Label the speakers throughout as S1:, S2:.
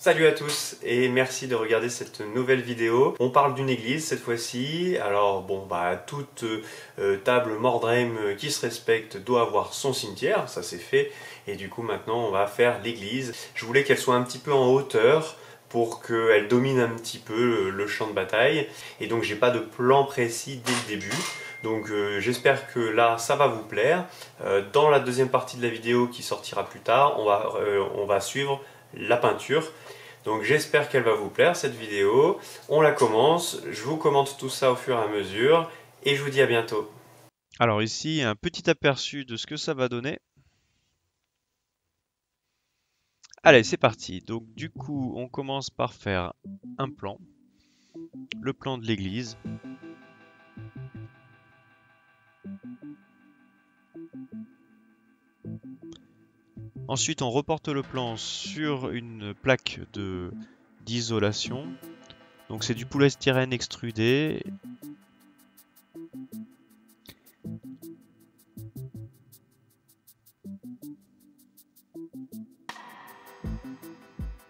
S1: Salut à tous et merci de regarder cette nouvelle vidéo. On parle d'une église cette fois-ci. Alors bon, toute table Mordheim qui se respecte doit avoir son cimetière, ça c'est fait. Et du coup maintenant on va faire l'église. Je voulais qu'elle soit un petit peu en hauteur pour qu'elle domine un petit peu le champ de bataille. Et donc j'ai pas de plan précis dès le début. Donc j'espère que là ça va vous plaire. Dans la deuxième partie de la vidéo qui sortira plus tard, on va suivre la peinture. Donc j'espère qu'elle va vous plaire cette vidéo. On la commence, je vous commente tout ça au fur et à mesure et je vous dis à bientôt.
S2: Alors ici, un petit aperçu de ce que ça va donner. Allez, c'est parti. Donc du coup, on commence par faire un plan. Le plan de l'église. Ensuite, on reporte le plan sur une plaque d'isolation. Donc c'est du polystyrène extrudé.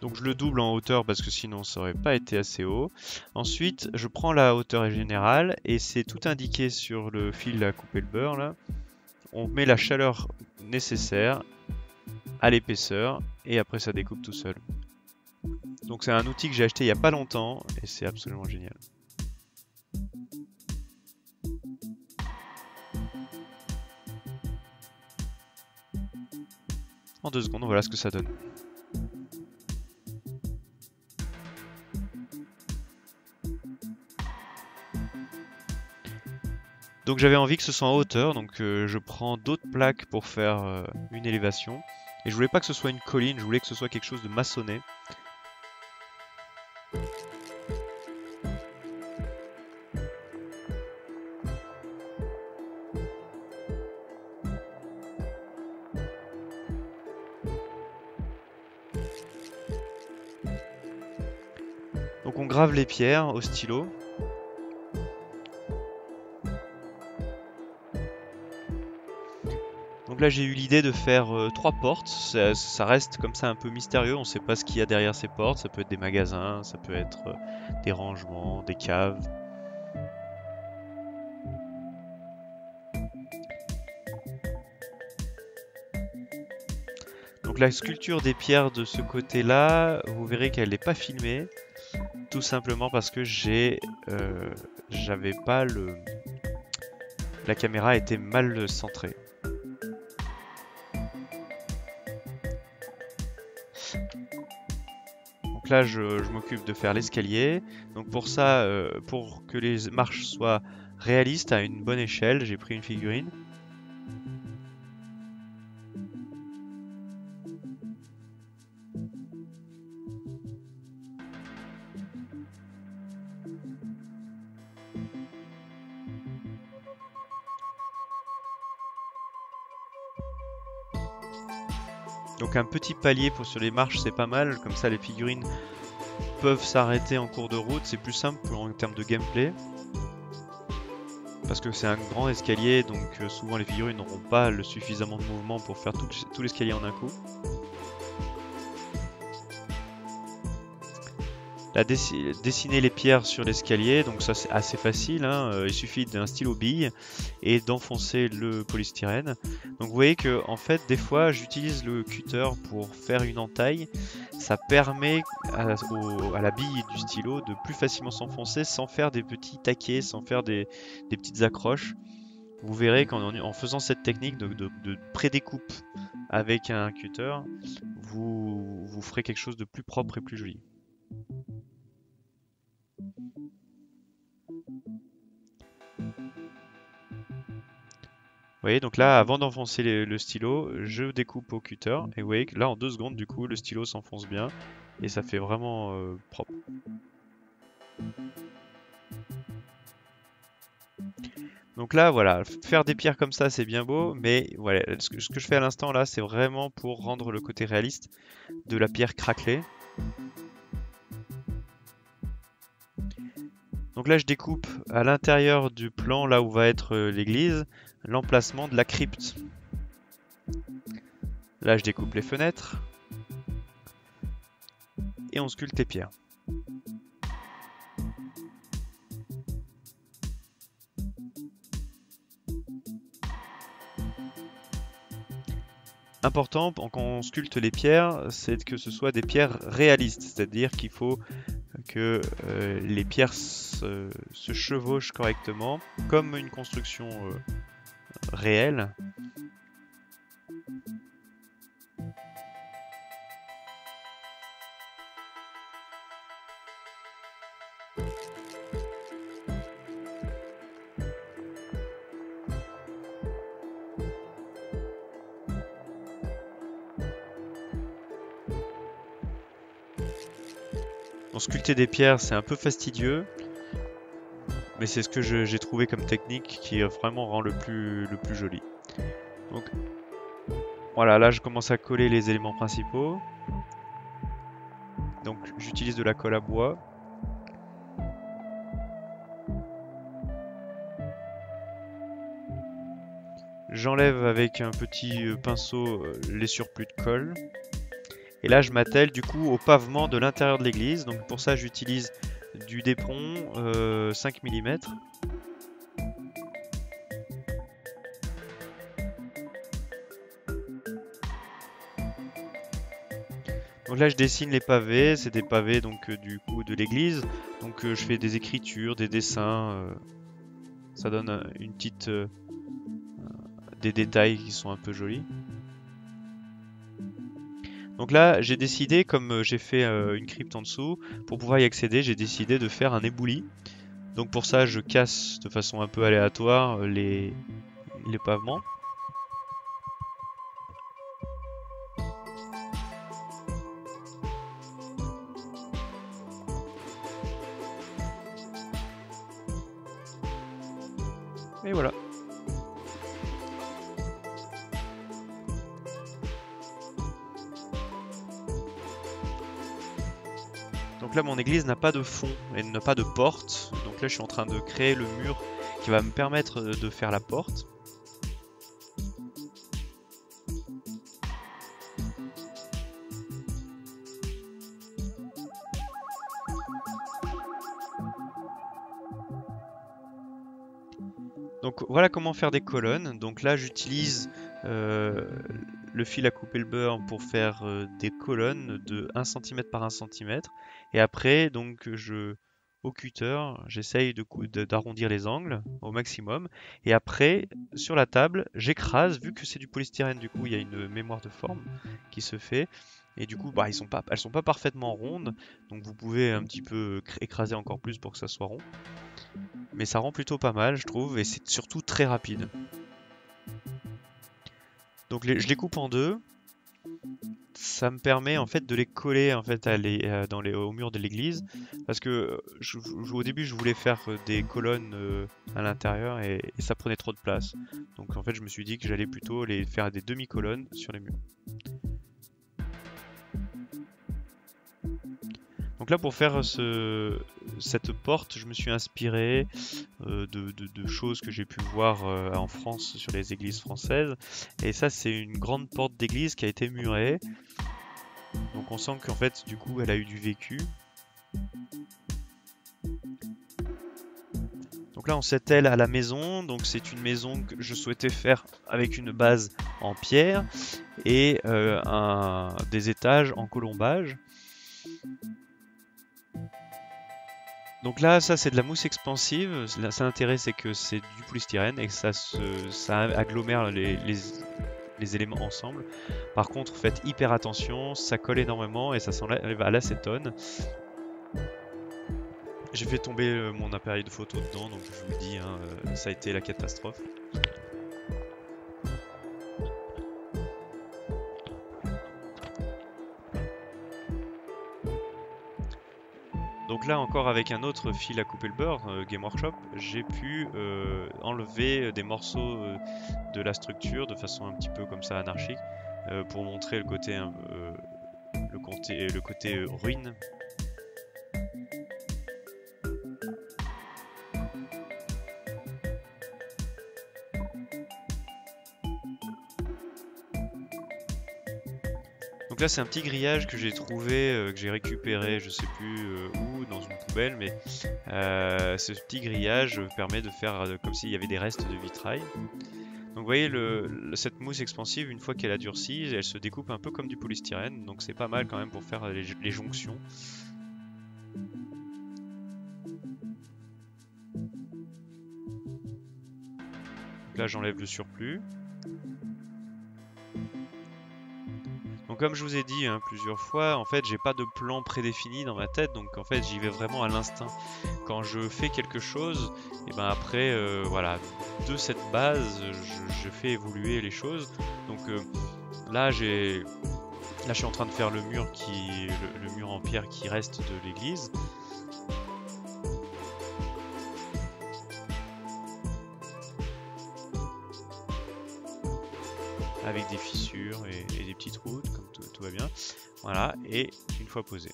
S2: Donc je le double en hauteur parce que sinon ça aurait pas été assez haut. Ensuite, je prends la hauteur générale et c'est tout indiqué sur le fil à couper le beurre là. On met la chaleur nécessaire à l'épaisseur et après ça découpe tout seul. Donc c'est un outil que j'ai acheté il n'y a pas longtemps et c'est absolument génial. En 2 secondes, voilà ce que ça donne. Donc j'avais envie que ce soit en hauteur, donc je prends d'autres plaques pour faire une élévation. Et je voulais pas que ce soit une colline, je voulais que ce soit quelque chose de maçonné. Donc on grave les pierres au stylo. Donc là j'ai eu l'idée de faire 3 portes, ça reste comme ça un peu mystérieux, on ne sait pas ce qu'il y a derrière ces portes, ça peut être des magasins, ça peut être des rangements, des caves. Donc la sculpture des pierres de ce côté-là, vous verrez qu'elle n'est pas filmée, tout simplement parce que j'avais pas la caméra était mal centrée. Donc là, je m'occupe de faire l'escalier. Donc pour ça, pour que les marches soient réalistes à une bonne échelle, j'ai pris une figurine. Donc un petit palier sur les marches, c'est pas mal. Comme ça, les figurines peuvent s'arrêter en cours de route. C'est plus simple en termes de gameplay. Parce que c'est un grand escalier, donc souvent les figurines n'auront pas suffisamment de mouvement pour faire tout l'escalier en un coup. Là, dessiner les pierres sur l'escalier, donc ça c'est assez facile, hein. Il suffit d'un stylo bille et d'enfoncer le polystyrène. Donc vous voyez que en fait des fois j'utilise le cutter pour faire une entaille, ça permet à la bille du stylo de plus facilement s'enfoncer sans faire des petits taquets, sans faire des petites accroches. Vous verrez qu'en faisant cette technique de pré-découpe avec un cutter, vous ferez quelque chose de plus propre et plus joli. Vous voyez, donc là, avant d'enfoncer le stylo, je découpe au cutter. Et vous voyez que là, en 2 secondes, du coup, le stylo s'enfonce bien. Et ça fait vraiment propre. Donc là, voilà, faire des pierres comme ça, c'est bien beau. Mais voilà, ce que je fais à l'instant, là, c'est vraiment pour rendre le côté réaliste de la pierre craquelée. Donc là, je découpe à l'intérieur du plan, là où va être l'église, l'emplacement de la crypte. Là, je découpe les fenêtres. et on sculpte les pierres. Important quand on sculpte les pierres, c'est que ce soit des pierres réalistes, c'est-à-dire qu'il faut que les pierres se chevauchent correctement, comme une construction réelle. Donc, sculpter des pierres, c'est un peu fastidieux, mais c'est ce que j'ai trouvé comme technique qui vraiment rend le plus joli. Donc voilà, là je commence à coller les éléments principaux. Donc j'utilise de la colle à bois. J'enlève avec un petit pinceau les surplus de colle. Et là, je m'attelle du coup au pavement de l'intérieur de l'église. Donc pour ça, j'utilise du Dépron 5 mm. Donc là, je dessine les pavés. C'est des pavés donc du coup de l'église. Donc je fais des écritures, des dessins. Ça donne une petite des détails qui sont un peu jolis. Donc là, j'ai décidé, comme j'ai fait une crypte en dessous, pour pouvoir y accéder, j'ai décidé de faire un éboulis. Donc pour ça, je casse de façon un peu aléatoire les pavements. Et voilà. Donc là, mon église n'a pas de fond et n'a pas de porte. Donc là, je suis en train de créer le mur qui va me permettre de faire la porte. Donc voilà comment faire des colonnes. Donc là, j'utilise le fil à couper le beurre pour faire des colonnes de 1 cm par 1 cm. Et après, donc au cutter, j'essaye d'arrondir les angles au maximum. Et après, sur la table, j'écrase, vu que c'est du polystyrène, du coup, il y a une mémoire de forme qui se fait. Et du coup, bah, elles sont pas parfaitement rondes, donc vous pouvez un petit peu écraser encore plus pour que ça soit rond. Mais ça rend plutôt pas mal, je trouve, et c'est surtout très rapide. Donc je les coupe en deux. Ça me permet en fait de les coller en fait au mur de l'église, parce que au début je voulais faire des colonnes à l'intérieur et ça prenait trop de place. Donc en fait je me suis dit que j'allais plutôt les faire des demi-colonnes sur les murs. Donc là, pour faire cette porte, je me suis inspiré de choses que j'ai pu voir en France sur les églises françaises. Et ça, c'est une grande porte d'église qui a été murée. Donc on sent qu'en fait, du coup, elle a eu du vécu. Donc là, on s'attelle à la maison. Donc c'est une maison que je souhaitais faire avec une base en pierre et des étages en colombage. Donc là, ça c'est de la mousse expansive. L'intérêt c'est que c'est du polystyrène et que ça agglomère les éléments ensemble. Par contre, faites hyper attention, ça colle énormément et ça s'enlève à l'acétone. J'ai fait tomber mon appareil de photo dedans, donc je vous le dis, hein, ça a été la catastrophe. Donc là encore avec un autre fil à couper le beurre, Game Workshop, j'ai pu enlever des morceaux de la structure de façon un petit peu comme ça anarchique pour montrer le côté ruine. Donc là c'est un petit grillage que j'ai trouvé, que j'ai récupéré, je sais plus où, dans une poubelle, mais ce petit grillage permet de faire comme s'il y avait des restes de vitrail. Donc vous voyez cette mousse expansive, une fois qu'elle a durci, elle se découpe un peu comme du polystyrène, donc c'est pas mal quand même pour faire les jonctions. Donc là j'enlève le surplus. Donc comme je vous ai dit plusieurs fois, en fait j'ai pas de plan prédéfini dans ma tête, donc en fait j'y vais vraiment à l'instinct. Quand je fais quelque chose, et ben après voilà, de cette base je fais évoluer les choses. Donc là je suis en train de faire le mur le mur en pierre qui reste de l'église. Avec des fissures et des petites routes, comme tout va bien. Voilà, et une fois posé.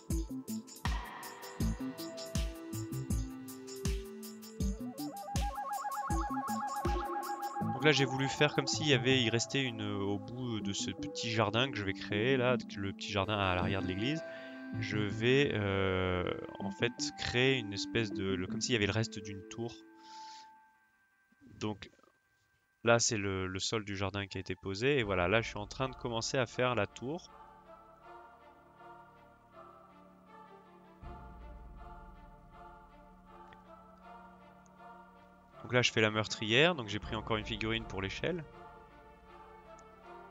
S2: Donc là j'ai voulu faire comme s'il il restait au bout de ce petit jardin que je vais créer là, le petit jardin à l'arrière de l'église. Je vais en fait créer une espèce comme s'il y avait le reste d'une tour. Donc là c'est le sol du jardin qui a été posé, et voilà, là je suis en train de commencer à faire la tour. Donc là je fais la meurtrière, donc j'ai pris encore une figurine pour l'échelle.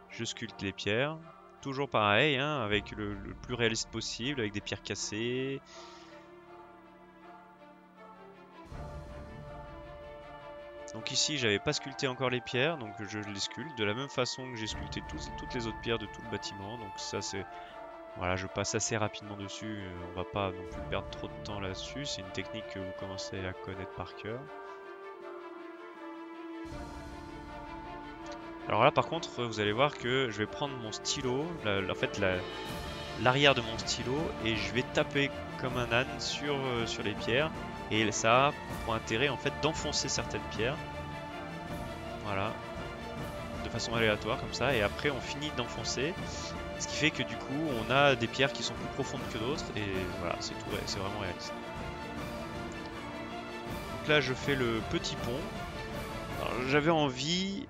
S2: Je sculpte les pierres, toujours pareil, hein, avec le plus réaliste possible, avec des pierres cassées. Donc ici j'avais pas sculpté encore les pierres, donc je les sculpte de la même façon que j'ai sculpté toutes les autres pierres de tout le bâtiment. Donc ça c'est... Voilà, je passe assez rapidement dessus, on va pas non plus perdre trop de temps là-dessus, c'est une technique que vous commencez à connaître par cœur. Alors là par contre vous allez voir que je vais prendre mon stylo, en fait l'arrière de mon stylo, et je vais taper comme un âne sur les pierres, et ça a pour intérêt en fait d'enfoncer certaines pierres. Voilà, de façon aléatoire comme ça, et après on finit d'enfoncer, ce qui fait que du coup on a des pierres qui sont plus profondes que d'autres, et voilà, c'est tout, c'est vraiment réaliste. Donc là je fais le petit pont. Alors j'avais envie,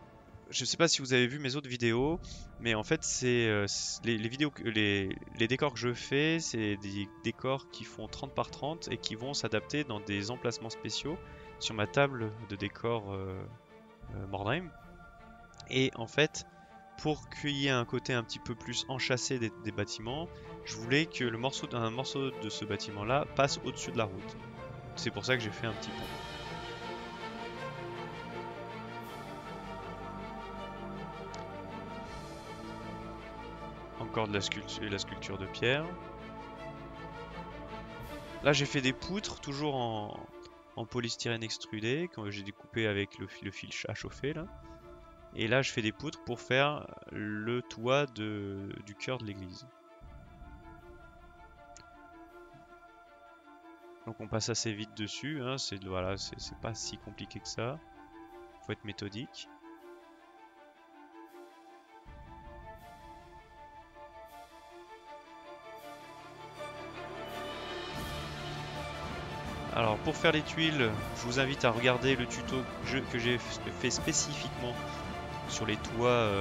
S2: je sais pas si vous avez vu mes autres vidéos, mais en fait c'est les décors que je fais, c'est des décors qui font 30 par 30 et qui vont s'adapter dans des emplacements spéciaux sur ma table de décor Mordheim. Et en fait, pour qu'il y ait un côté un petit peu plus enchâssé des bâtiments, je voulais que un morceau de ce bâtiment là passe au-dessus de la route. C'est pour ça que j'ai fait un petit pont. Encore de la sculpture de pierre. Là j'ai fait des poutres, toujours en polystyrène extrudé, que j'ai découpé avec le fil à chauffer là. Et là je fais des poutres pour faire le toit du cœur de l'église. Donc on passe assez vite dessus, hein, voilà, c'est pas si compliqué que ça. Faut être méthodique. Alors pour faire les tuiles, je vous invite à regarder le tuto que j'ai fait spécifiquement sur les toits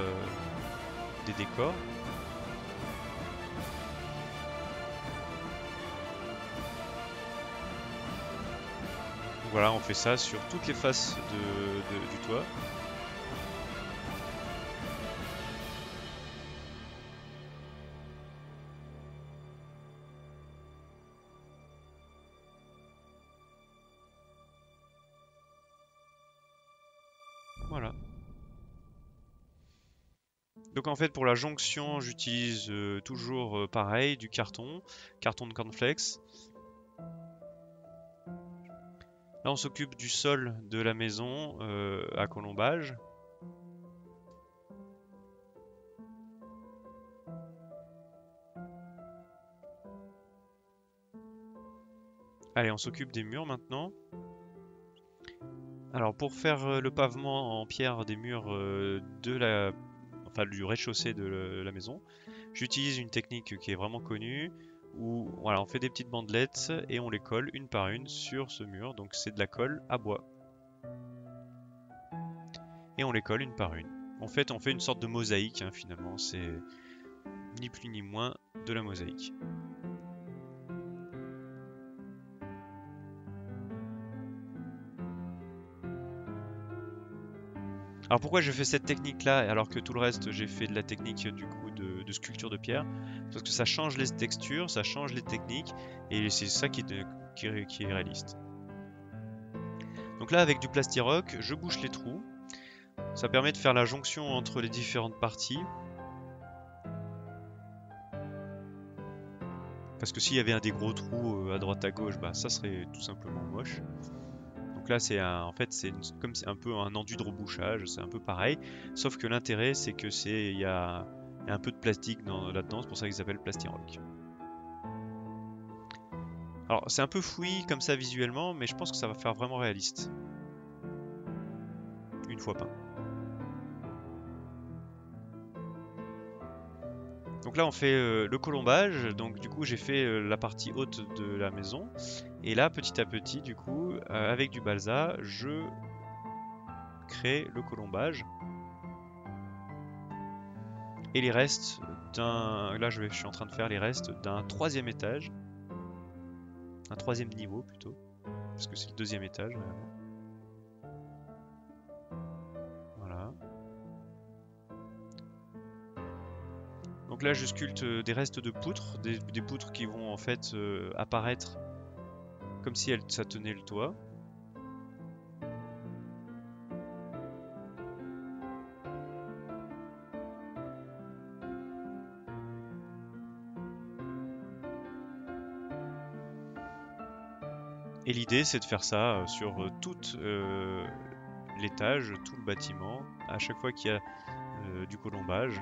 S2: des décors. Donc voilà, on fait ça sur toutes les faces du toit. Voilà. Donc en fait pour la jonction j'utilise toujours pareil, du carton de cornflakes. Là on s'occupe du sol de la maison à colombage. Allez, on s'occupe des murs maintenant. Alors pour faire le pavement en pierre des murs du rez-de-chaussée de la maison, j'utilise une technique qui est vraiment connue, où voilà, on fait des petites bandelettes et on les colle une par une sur ce mur. Donc c'est de la colle à bois. Et on les colle une par une. En fait, on fait une sorte de mosaïque, hein, finalement. C'est ni plus ni moins de la mosaïque. Alors pourquoi je fais cette technique là alors que tout le reste j'ai fait de la technique du coup de sculpture de pierre? Parce que ça change les textures, ça change les techniques et c'est ça qui est réaliste. Donc là avec du plastiroc, je bouche les trous. Ça permet de faire la jonction entre les différentes parties. Parce que s'il y avait des gros trous à droite à gauche, bah ça serait tout simplement moche. Donc là c'est en fait c'est comme un peu un enduit de rebouchage, c'est un peu pareil, sauf que l'intérêt c'est que il y a un peu de plastique là-dedans, c'est pour ça qu'ils s'appellent plastiroc. Alors c'est un peu fouillis comme ça visuellement, mais je pense que ça va faire vraiment réaliste. Une fois peint. Donc là on fait le colombage, donc du coup j'ai fait la partie haute de la maison, et là petit à petit du coup avec du balsa je crée le colombage et les restes là je suis en train de faire les restes d'un troisième étage, un troisième niveau plutôt, parce que c'est le deuxième étage vraiment. Voilà. Donc là je sculpte des restes de poutres, des poutres qui vont en fait apparaître comme si ça tenait le toit. Et l'idée c'est de faire ça sur tout l'étage, tout le bâtiment, à chaque fois qu'il y a du colombage.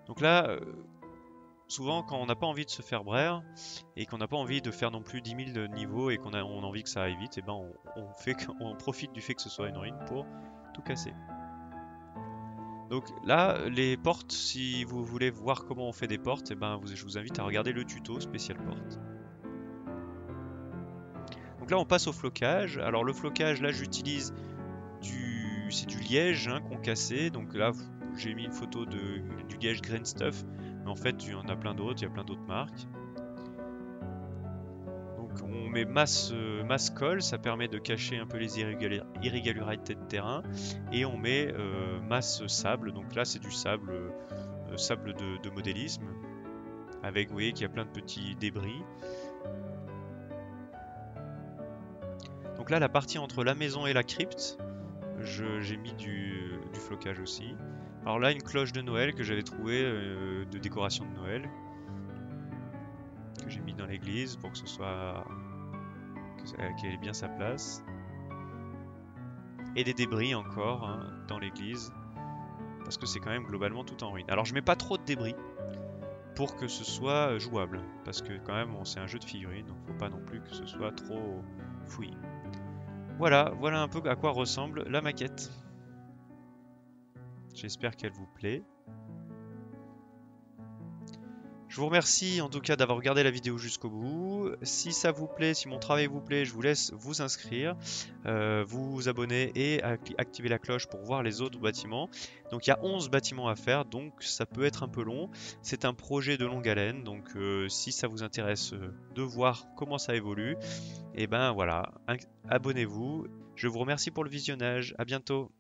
S2: Donc là, souvent quand on n'a pas envie de se faire braire et qu'on n'a pas envie de faire non plus 10 000 niveaux et qu'on a envie que ça aille vite, et ben on profite du fait que ce soit une ruine pour tout casser. Donc là, les portes, si vous voulez voir comment on fait des portes, et ben je vous invite à regarder le tuto spécial porte. Donc là, on passe au flocage. Alors le flocage, là, j'utilise c'est du liège hein, concassé. Donc là, j'ai mis une photo du liège Green Stuff, mais en fait, il y en a plein d'autres. Il y a plein d'autres marques. Donc on met masse colle, ça permet de cacher un peu les irrégularités de terrain, et on met masse sable. Donc là, c'est du sable de modélisme, avec, vous voyez qu'il y a plein de petits débris. Donc là, la partie entre la maison et la crypte, j'ai mis du flocage aussi. Alors là, une cloche de Noël que j'avais trouvée de décoration de Noël, que j'ai mis dans l'église pour que ce soit qu'elle ait bien sa place. Et des débris encore hein, dans l'église, parce que c'est quand même globalement tout en ruine. Alors je mets pas trop de débris pour que ce soit jouable, parce que quand même c'est un jeu de figurines, donc faut pas non plus que ce soit trop fouillé. Voilà un peu à quoi ressemble la maquette. J'espère qu'elle vous plaît. Je vous remercie en tout cas d'avoir regardé la vidéo jusqu'au bout. Si ça vous plaît, si mon travail vous plaît, je vous laisse vous inscrire, vous abonner et activer la cloche pour voir les autres bâtiments. Donc il y a 11 bâtiments à faire, donc ça peut être un peu long. C'est un projet de longue haleine, donc si ça vous intéresse de voir comment ça évolue, et ben voilà, abonnez-vous. Je vous remercie pour le visionnage, à bientôt.